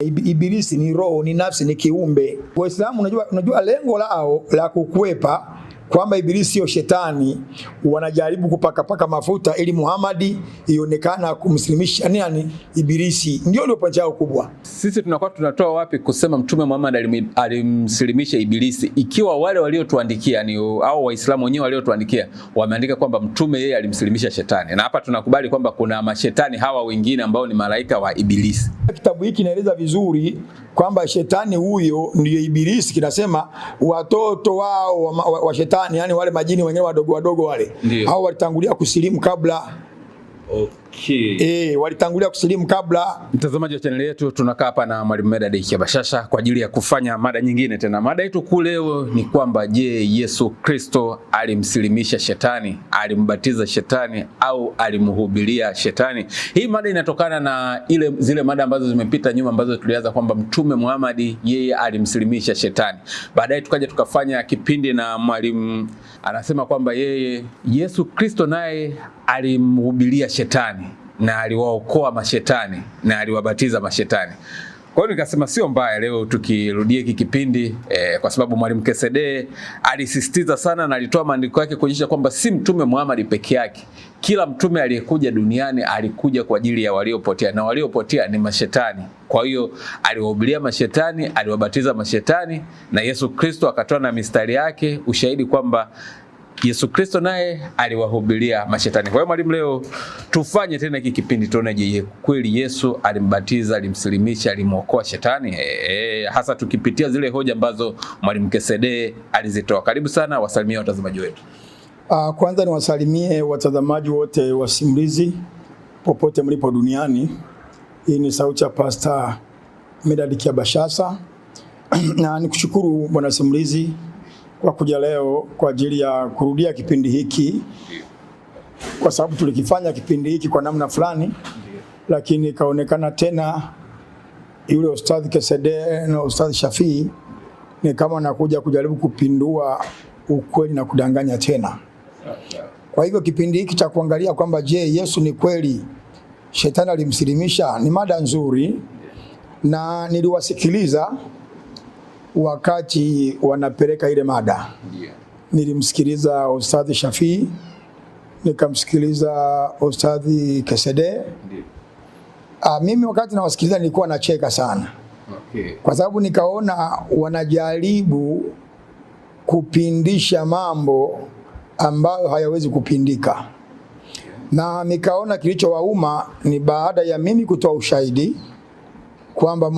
Ibilisi ni roho, ni nafsi, ni kiumbe. Waislamu unajua lengo lao la kukwepa kwamba ibilisi sio shetani, wanajaribu kupaka mafuta ili Muhammad ionekana kumslimisha nani ibilisi. Ndio point yao kubwa. Sisi tunakuwa tunatoa wapi kusema Mtume Muhammad alimslimisha ibilisi ikiwa wale waliotuandikia ni au Waislamu wenyewe waliotuandikia wameandika kwamba mtume yeye alimslimisha shetani, na hapa tunakubali kwamba kuna mashetani hawa wengine ambao ni malaika wa ibilisi. Kitabu hiki kinaeleza vizuri kwamba shetani huyo ndiyo ibilisi. Kinasema watoto wao wa shetani, yani wale majini wenyewe wadogo wale, hao walitangulia kusilimu kabla. Okay. Walitangulia kusilimu kabla. Mtazamaji wa channel yetu, tunakaa hapa na Mwalimu Medad Kiabashasha kwa ajili ya kufanya mada nyingine tena. Mada yetu kuu leo ni kwamba je, Yesu Kristo alimsilimisha shetani, alimbatiza shetani au alimhubiria shetani? Hii mada inatokana na zile mada ambazo zimepita nyuma ambazo tulianza kwamba Mtume Muhammad yeye alimsilimisha shetani. Baadaye tukaja tukafanya kipindi na mwalimu anasema kwamba yeye Yesu Kristo naye alimhubiria shetani na aliwaokoa mashetani na aliwabatiza mashetani. Kwa hiyo nikasema sio mbaya leo tukirudia hiki kipindi kwa sababu Mwalimu Kesedee alisisitiza sana na alitoa maandiko yake kuonyesha kwamba si Mtume Muhammad peke yake. Kila mtume aliyekuja duniani alikuja kwa ajili ya waliopotea, na waliopotea ni mashetani. Kwa hiyo aliwahubiria mashetani, aliwabatiza mashetani, na Yesu Kristo akatoa na mistari yake ushahidi kwamba Yesu Kristo naye aliwahubiria mashetani. Kwa hiyo mwalimu, leo tufanye tena hiki kipindi tuone je, kweli Yesu alimbatiza, alimsilimisha, alimwokoa shetani? Hasa tukipitia zile hoja ambazo Mwalimu Kesedee alizitoa. Karibu sana, wasalimie watazamaji wetu. Kwanza ni wasalimie watazamaji wote wa Simulizi popote mlipo duniani. Hii ni sauti ya Pastor Medad Kiabashasha. Na nikushukuru Bwana Simulizi kwa kuja leo kwa ajili ya kurudia kipindi hiki, kwa sababu tulikifanya kipindi hiki kwa namna fulani, lakini kaonekana tena yule Ustadh Kesedee na Ustadh Shafii ni kama nakuja kujaribu kupindua ukweli na kudanganya tena. Kwa hivyo kipindi hiki cha kuangalia kwamba je, Yesu ni kweli shetani alimsilimisha ni mada nzuri, na niliwasikiliza wakati wanapeleka ile mada. Nilimsikiliza Ustadh Shafii, nikamsikiliza Ustadh Kesedee. Mimi wakati nawasikiliza nilikuwa nacheka sana. Kwa sababu nikaona wanajaribu kupindisha mambo ambayo hayawezi kupindika. Na nikaona kilichowauma ni baada ya mimi kutoa ushahidi kwamba